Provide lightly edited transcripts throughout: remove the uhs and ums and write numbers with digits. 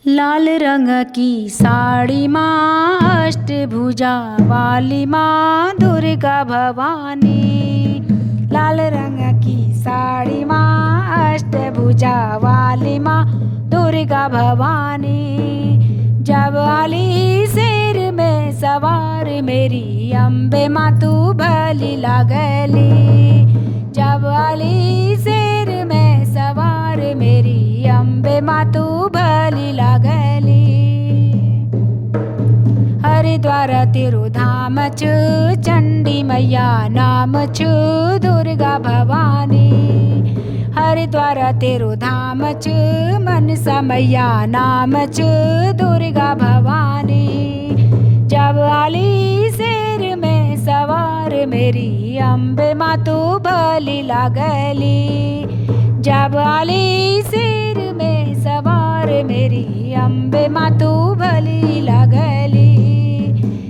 लाल रंग की साड़ी माँ अष्टभुजा वाली माँ दुर्गा भवानी। लाल रंग की साड़ी माँ अष्टभुजा वाली माँ दुर्गा भवानी। जब आली शेर में सवार मेरी अम्बे माँ तू भली लागली। जब आली शेर में सवार मेरी अम्बे माँ तू भली लागली। हरिद्वार तेरो धाम छु चंडी मैया नाम छु दुर्गा भवानी। हरिद्वार तेरो धाम छु मनसा मैया नाम छु दुर्गा भवानी। जब आली शेर में सवार मेरी अम्बे माँ तू भली लागली। जब आली शेर में सवार मेरी अम्बे माँ तू भली लागली।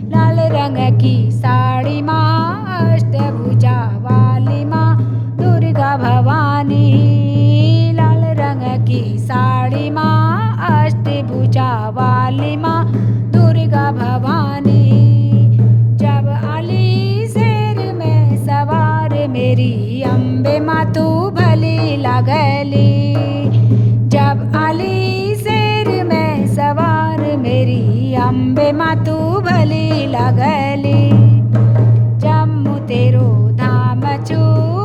लाल रंग की साड़ी माँ अष्टभुजा वाली माँ दुर्गा भवानी। लाल रंग की साड़ी माँ अष्टभुजा वाली माँ दुर्गा भवानी। जब आली शेर में सवार मेरी अम्बे माँ तू भली लागली। जब आली शेर में सवार मेरी अम्बे माँ तू भली लागली। जम्मू तेरो धाम छु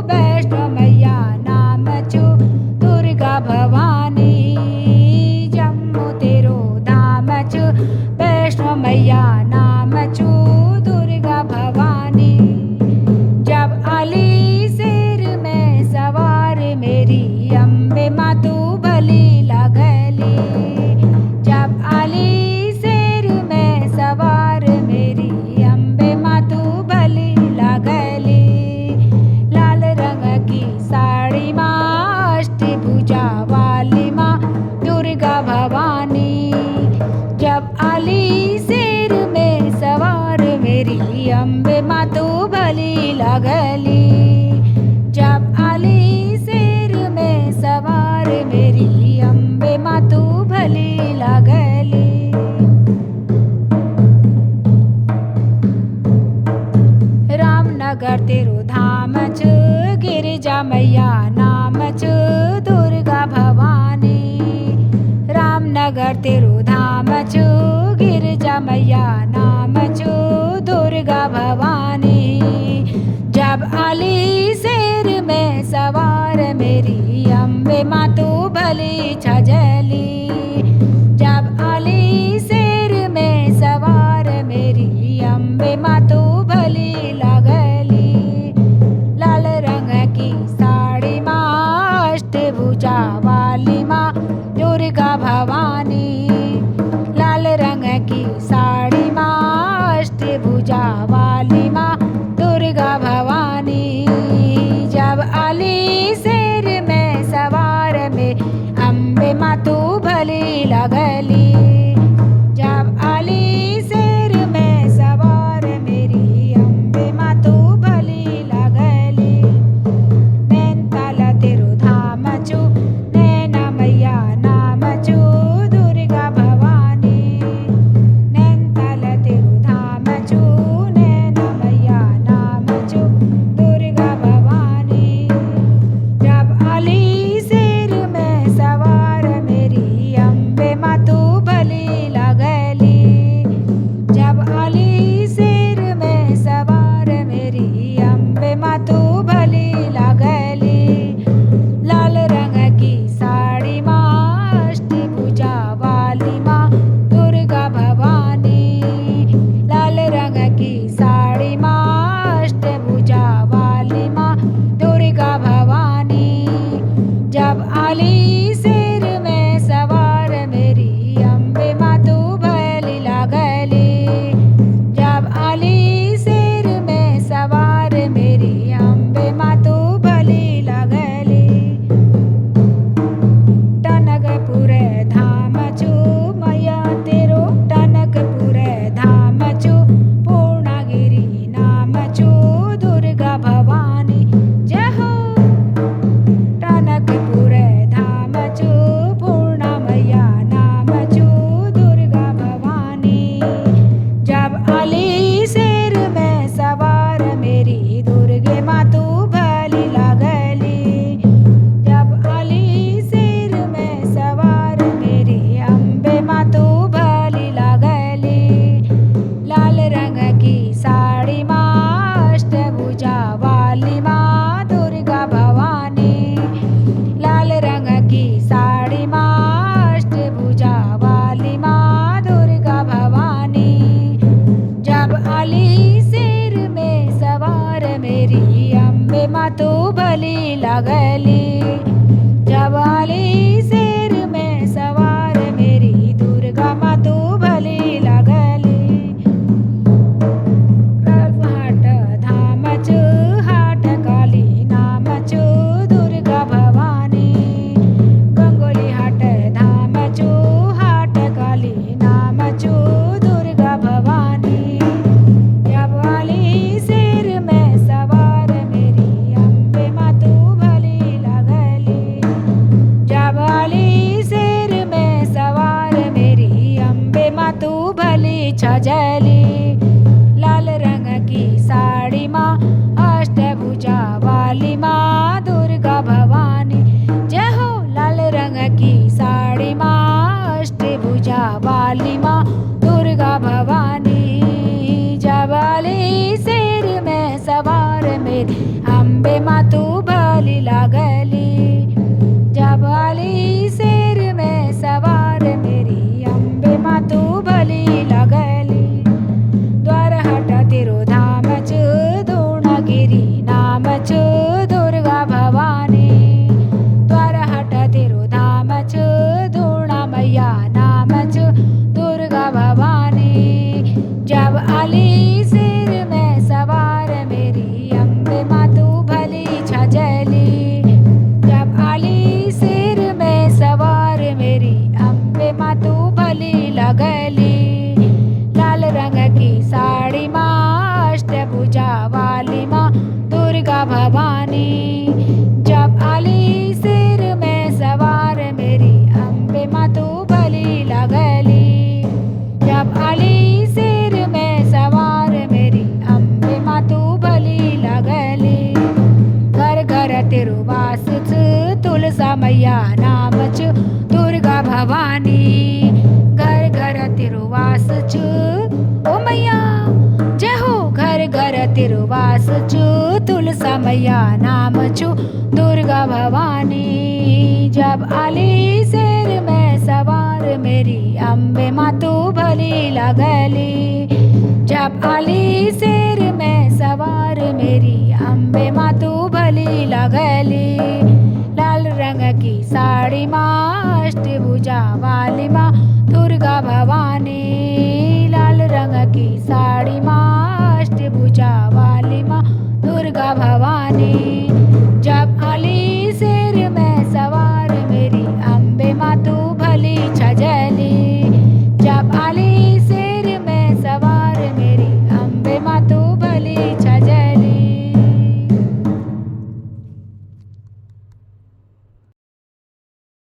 वैष्णो मैया नाम छु दुर्गा भवानी। जम्मू तेरो धाम छु वैष्णो मैया नाम छु दुर्गा भवानी। जब आली शेर में सवार मेरी अम्बे माँ तू भली लागली। जब आली शेर में सवार मेरी अम्बे माँ तू भली लागली। लाल रंग की साड़ी माँ अष्टभुजा वाली माँ दुर्गा भवानी। जब आली शेर में सवार मेरी अम्बे माँ तू भली लागली। जब आली शेर में सवार मेरी अम्बे माँ तू भली लागली। रामनगर तेरो धाम छु गिरिजा मैया नाम छु दुर्गा भवानी। रामनगर तेरो धाम छु गिरिजा मैया नाम छु दुर्गा भवानी। जब आली शेर में सवार मेरी अम्बे माँ तू भली छजली। जब आली शेर में सवार मेरी अम्बे माँ तू भली लागली। लाल रंग की साड़ी माँ अष्टभुजा वाली माँ दुर्गा भवानी। लाल रंग की साड़ी माँ अष्टभुजा वाली माँ दुर्गा भवानी। जब आली शेर में सवार में अम्बे माँ तू भली लागली। जब आली शेर में सवार मेरी अम्बे माँ तू भली लागली। नैनताल तेरो धाम छु नैना मैया नाम छु दुर्गा धाम चु दुर्गा भवानी। जब आली सिर में सवार मेरी अम्बे माँ तू भली छजली। जब आली सिर में सवार मेरी अम्बे माँ तू भली लगली। लाल रंग की साड़ी माँ अष्टभुजा वाली माँ दुर्गा भवानी। जब आली सिर में सवार मेरी अम्बे माँ तू भली लगली। जब आली सिर में सवार मेरी अम्बे माँ तू भली लगली। घर घर तेरो वास च तुलसा मैया नाम च दुर्गा भवानी। घर घर तेरो वास च ओ मैया जय हो। घर घर तेरो वास च तुलसा मैया नाम च दुर्गा भवानी। जब आली सिर में सवार मेरी अम्बे माँ तू भली लगली। जब आली सिर में सवार मेरी अम्बे माँ तू भली लगली। लाल रंग की साड़ी माँ अष्टभुजा वाली माँ